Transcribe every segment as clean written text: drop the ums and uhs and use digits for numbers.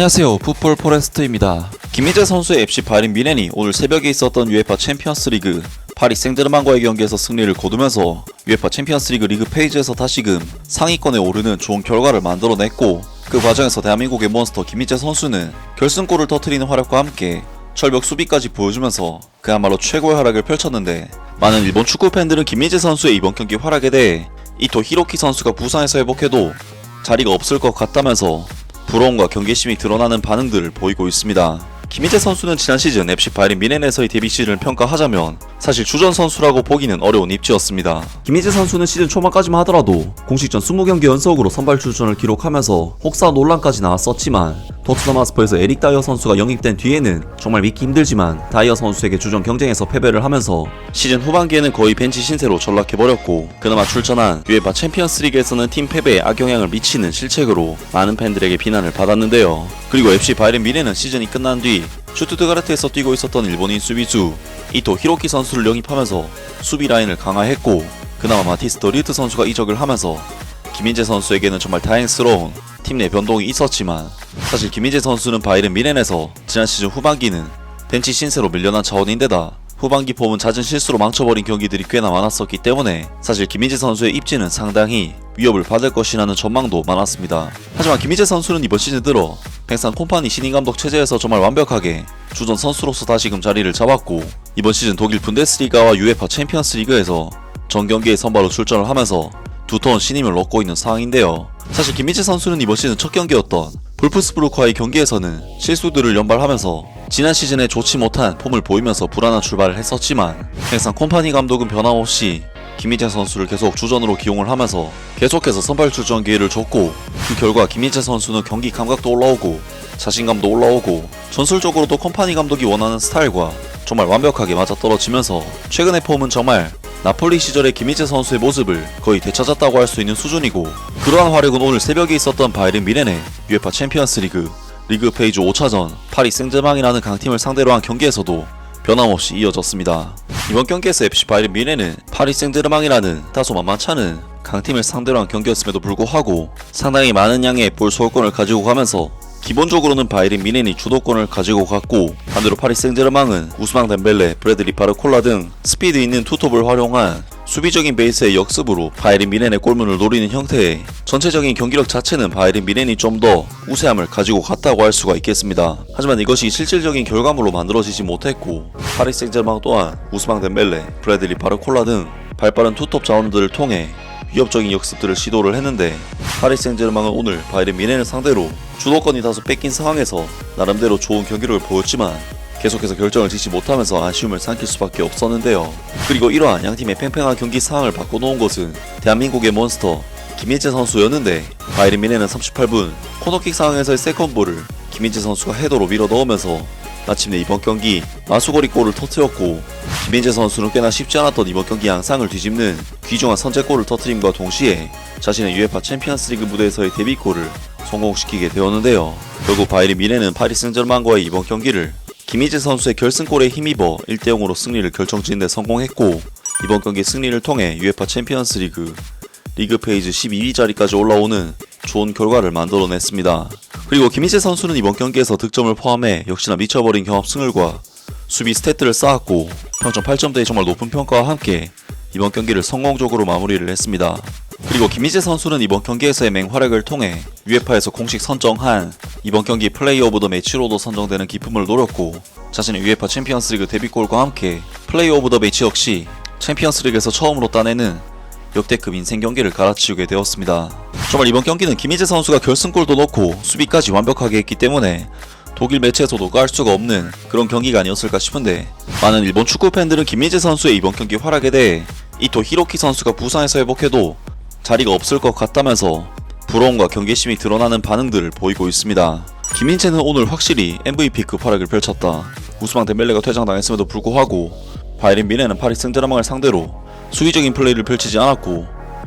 안녕하세요, 풋볼 포레스트입니다. 김민재 선수의 FC 바이에른 뮌헨이 오늘 새벽에 있었던 UEFA 챔피언스 리그 파리 생제르맹과의 경기에서 승리를 거두면서 UEFA 챔피언스 리그 페이지에서 다시금 상위권에 오르는 좋은 결과를 만들어냈고, 그 과정에서 대한민국의 몬스터 김민재 선수는 결승골을 터뜨리는 활약과 함께 철벽 수비까지 보여주면서 그야말로 최고의 활약을 펼쳤는데, 많은 일본 축구 팬들은 김민재 선수의 이번 경기 활약에 대해 이토 히로키 선수가 부상에서 회복해도 자리가 없을 것 같다면서 부러움과 경계심이 드러나는 반응들을 보이고 있습니다. 김민재 선수는 지난 시즌 FC 바이에른 뮌헨에서의 데뷔 시즌을 평가하자면 사실 주전 선수라고 보기는 어려운 입지였습니다. 김민재 선수는 시즌 초반까지만 하더라도 공식전 20경기 연속으로 선발 출전을 기록하면서 혹사 논란까지 나왔었지만, 토트넘 하스퍼에서 에릭 다이어 선수가 영입된 뒤에는 정말 믿기 힘들지만 다이어 선수에게 주전 경쟁에서 패배를 하면서 시즌 후반기에는 거의 벤치 신세로 전락해버렸고, 그나마 출전한 UEFA 챔피언스 리그에서는 팀 패배에 악영향을 미치는 실책으로 많은 팬들에게 비난을 받았는데요. 그리고 FC 바이에른 뮌헨은 시즌이 끝난 뒤 슈투트가르트에서 뛰고 있었던 일본인 수비수 이토 히로키 선수를 영입하면서 수비 라인을 강화했고, 그나마 마티스 더 리트 선수가 이적을 하면서 김민재 선수에게는 정말 다행스러운 팀 내 변동이 있었지만, 사실 김민재 선수는 바이에른 뮌헨에서 지난 시즌 후반기는 벤치 신세로 밀려난 차원인데다 후반기 폼은 잦은 실수로 망쳐버린 경기들이 꽤나 많았었기 때문에 사실 김민재 선수의 입지는 상당히 위협을 받을 것이라는 전망도 많았습니다. 하지만 김민재 선수는 이번 시즌 들어 뱅산 콤파니 신인 감독 체제에서 정말 완벽하게 주전 선수로서 다시금 자리를 잡았고, 이번 시즌 독일 분데스리가와 UEFA 챔피언스 리그에서 전 경기에 선발로 출전을 하면서 두터운 신임을 얻고 있는 상황인데요. 사실 김민재 선수는 이번 시즌 첫 경기였던 볼프스부르크와의 경기에서는 실수들을 연발하면서 지난 시즌에 좋지 못한 폼을 보이면서 불안한 출발을 했었지만, 뱅산 콤파니 감독은 변함없이 김민재 선수를 계속 주전으로 기용을 하면서 계속해서 선발 출전 기회를 줬고, 그 결과 김민재 선수는 경기 감각도 올라오고 자신감도 올라오고 전술적으로도 콤파니 감독이 원하는 스타일과 정말 완벽하게 맞아떨어지면서 최근의 폼은 정말 나폴리 시절의 김민재 선수의 모습을 거의 되찾았다고 할 수 있는 수준이고, 그러한 활약은 오늘 새벽에 있었던 바이에른 뮌헨의 UEFA 챔피언스 리그 페이지 5차전 파리 생제르맹이라는 강팀을 상대로 한 경기에서도 변함없이 이어졌습니다. 이번 경기에서 FC 바이에른 뮌헨은 파리 생제르맹이라는 다소 만만치 않은 강팀을 상대로 한 경기였음에도 불구하고 상당히 많은 양의 볼 소유권을 가지고 가면서 기본적으로는 바이에른 뮌헨이 주도권을 가지고 갔고, 반대로 파리 생제르맹은 우스망 덴벨레, 브래들리 바르콜라 등 스피드 있는 투톱을 활용한 수비적인 베이스의 역습으로 바이에른 뮌헨의 골문을 노리는 형태의 전체적인 경기력 자체는 바이에른 뮌헨이 좀 더 우세함을 가지고 갔다고 할 수가 있겠습니다. 하지만 이것이 실질적인 결과물로 만들어지지 못했고, 파리 생제르맹 또한 우스망 덴벨레, 브래들리 바르콜라 등 발빠른 투톱 자원들을 통해 위협적인 역습들을 시도를 했는데, 파리 생제르맹은 오늘 바이에른 뮌헨을 상대로 주도권이 다소 뺏긴 상황에서 나름대로 좋은 경기력을 보였지만 계속해서 결정을 짓지 못하면서 아쉬움을 삼킬 수밖에 없었는데요. 그리고 이러한 양팀의 팽팽한 경기 상황을 바꿔놓은 것은 대한민국의 몬스터 김민재 선수였는데, 바이에른 뮌헨은 38분 코너킥 상황에서의 세컨볼을 김민재 선수가 헤더로 밀어 넣으면서 마침내 이번 경기 마수거리 골을 터뜨렸고, 김민재 선수는 꽤나 쉽지 않았던 이번 경기 양상을 뒤집는 귀중한 선제골을 터뜨림과 동시에 자신의 UEFA 챔피언스 리그 무대에서의 데뷔골을 성공시키게 되었는데요. 결국 바이에른 뮌헨은 파리 생제르맹과의 이번 경기를 김민재 선수의 결승골에 힘입어 1대0으로 승리를 결정짓는 데 성공했고, 이번 경기 승리를 통해 UEFA 챔피언스 리그 페이지 12위 자리까지 올라오는 좋은 결과를 만들어냈습니다. 그리고 김민재 선수는 이번 경기에서 득점을 포함해 역시나 미쳐버린 경합승률과 수비 스탯들을 쌓았고, 평점 8점대의 정말 높은 평가와 함께 이번 경기를 성공적으로 마무리를 했습니다. 그리고 김민재 선수는 이번 경기에서의 맹활약을 통해 UEFA에서 공식 선정한 이번 경기 플레이 오브 더 매치로도 선정되는 기쁨을 노렸고, 자신의 UEFA 챔피언스 리그 데뷔골과 함께 플레이 오브 더 매치 역시 챔피언스 리그에서 처음으로 따내는 역대급 인생 경기를 갈아치우게 되었습니다. 정말 이번 경기는 김민재 선수가 결승골도 넣고 수비까지 완벽하게 했기 때문에 독일 매체에서도 깔 수가 없는 그런 경기가 아니었을까 싶은데, 많은 일본 축구 팬들은 김민재 선수의 이번 경기 활약에 대해 이토 히로키 선수가 부상에서 회복해도 자리가 없을 것 같다면서 부러움과 경계심이 드러나는 반응들을 보이고 있습니다. 김민재는 오늘 확실히 MVP급 활약을 펼쳤다. 우스망 덴벨레가 퇴장당했음에도 불구하고 바이에른 뮌헨은 파리 생제르맹을 상대로 수비적인 플레이를 펼치지 않았고,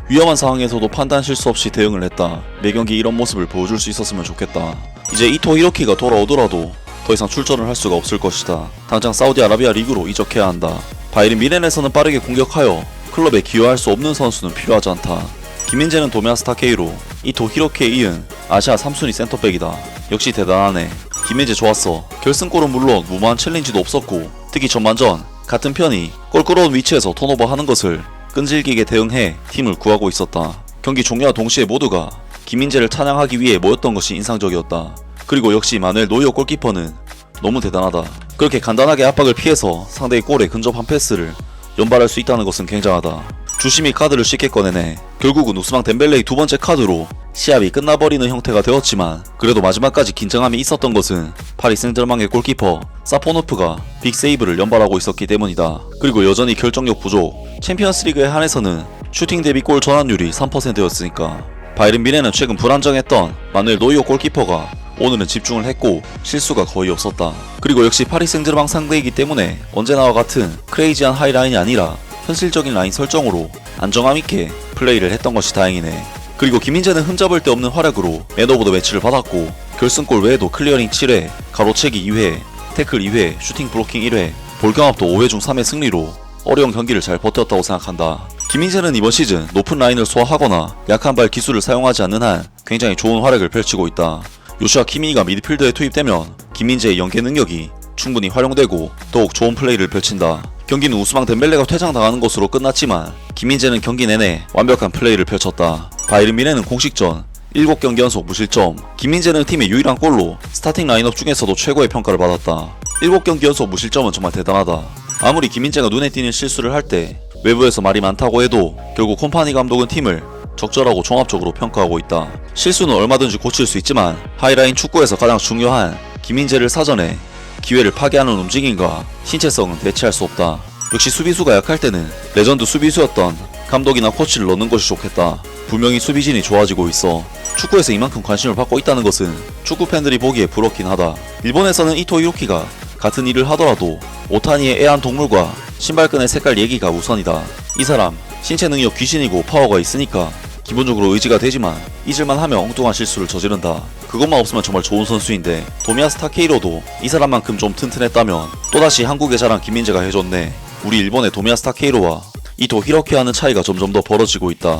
위험한 상황에서도 판단 실수 없이 대응을 했다. 매경기 이런 모습을 보여줄 수 있었으면 좋겠다. 이제 이토 히로키가 돌아오더라도 더 이상 출전을 할 수가 없을 것이다. 당장 사우디아라비아 리그로 이적해야 한다. 바이에른 뮌헨에서는 빠르게 공격하여 클럽에 기여할 수 없는 선수는 필요하지 않다. 김민재는 도메아스 타케이로, 이토 히로키에 이은 아시아 3순위 센터백이다. 역시 대단하네. 김민재 좋았어. 결승골은 물론 무모한 챌린지도 없었고 특히 전반전 같은 편이 껄끄러운 위치에서 턴오버 하는 것을 끈질기게 대응해 팀을 구하고 있었다. 경기 종료와 동시에 모두가 김민재를 찬양하기 위해 모였던 것이 인상적이었다. 그리고 역시 마누엘 노이어 골키퍼는 너무 대단하다. 그렇게 간단하게 압박을 피해서 상대의 골에 근접한 패스를 연발할 수 있다는 것은 굉장하다. 주심이 카드를 쉽게 꺼내네. 결국은 우스망 덴벨레의 두 번째 카드로 시합이 끝나버리는 형태가 되었지만 그래도 마지막까지 긴장함이 있었던 것은 파리 생제르맹의 골키퍼 사포노프가 빅세이브를 연발하고 있었기 때문이다. 그리고 여전히 결정력 부족. 챔피언스리그에 한해서는 슈팅 대비 골 전환율이 3%였으니까 바이른 뮌헨은 최근 불안정했던 마누엘 노이어 골키퍼가 오늘은 집중을 했고 실수가 거의 없었다. 그리고 역시 파리 생제르맹 상대이기 때문에 언제나와 같은 크레이지한 하이라인이 아니라 현실적인 라인 설정으로 안정감 있게 플레이를 했던 것이 다행이네. 그리고 김민재는 흠잡을 데 없는 활약으로 맨 오브 더 매치를 받았고 결승골 외에도 클리어링 7회, 가로채기 2회, 태클 2회, 슈팅 블로킹 1회, 볼 경합도 5회 중 3회 승리로 어려운 경기를 잘 버텼다고 생각한다. 김민재는 이번 시즌 높은 라인을 소화하거나 약한 발 기술을 사용하지 않는 한 굉장히 좋은 활약을 펼치고 있다. 요슈아 키미가 미드필더에 투입되면 김민재의 연계 능력이 충분히 활용되고 더욱 좋은 플레이를 펼친다. 경기는 우스망 덴벨레가 퇴장당하는 것으로 끝났지만 김민재는 경기 내내 완벽한 플레이를 펼쳤다. 바이른 뮌헨은 공식전 7경기 연속 무실점. 김민재는 팀의 유일한 골로 스타팅 라인업 중에서도 최고의 평가를 받았다. 7경기 연속 무실점은 정말 대단하다. 아무리 김민재가 눈에 띄는 실수를 할 때 외부에서 말이 많다고 해도 결국 콤파니 감독은 팀을 적절하고 종합적으로 평가하고 있다. 실수는 얼마든지 고칠 수 있지만 하이라인 축구에서 가장 중요한 김민재를 사전에 기회를 파괴하는 움직임과 신체성은 대체할 수 없다. 역시 수비수가 약할 때는 레전드 수비수였던 감독이나 코치를 넣는 것이 좋겠다. 분명히 수비진이 좋아지고 있어. 축구에서 이만큼 관심을 받고 있다는 것은 축구 팬들이 보기에 부럽긴 하다. 일본에서는 이토 히로키가 같은 일을 하더라도 오타니의 애완동물과 신발끈의 색깔 얘기가 우선이다. 이 사람 신체 능력 귀신이고 파워가 있으니까 기본적으로 의지가 되지만 잊을만 하면 엉뚱한 실수를 저지른다. 그것만 없으면 정말 좋은 선수인데 도미야스 타케이로도 이 사람만큼 좀 튼튼했다면 또다시 한국의 자랑 김민재가 해줬네. 우리 일본의 도미야스 타케이로와 이토 히로키와는 차이가 점점 더 벌어지고 있다.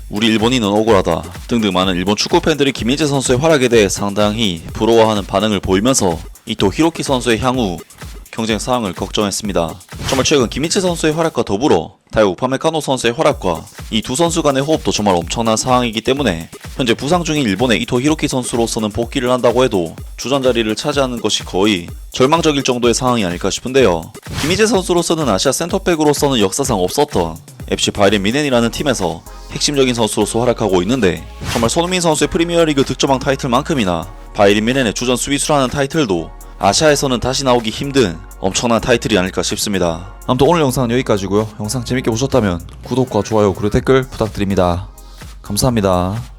우리 일본인은 억울하다 등등 많은 일본 축구 팬들이 김민재 선수의 활약에 대해 상당히 부러워하는 반응을 보이면서 이토 히로키 선수의 향후 경쟁 상황을 걱정했습니다. 정말 최근 김민재 선수의 활약과 더불어 다이오 우파메카노 선수의 활약과 이 두 선수 간의 호흡도 정말 엄청난 상황이기 때문에 현재 부상 중인 일본의 이토 히로키 선수로서는 복귀를 한다고 해도 주전 자리를 차지하는 것이 거의 절망적일 정도의 상황이 아닐까 싶은데요. 김민재 선수로서는 아시아 센터백으로서는 역사상 없었던 FC 바이른 뮌헨이라는 팀에서 핵심적인 선수로서 활약하고 있는데 정말 손흥민 선수의 프리미어리그 득점왕 타이틀만큼이나 바이른 뮌헨의 주전 수비수라는 타이틀도 아시아에서는 다시 나오기 힘든 엄청난 타이틀이 아닐까 싶습니다. 아무튼 오늘 영상은 여기까지고요. 영상 재밌게 보셨다면 구독과 좋아요 그리고 댓글 부탁드립니다. 감사합니다.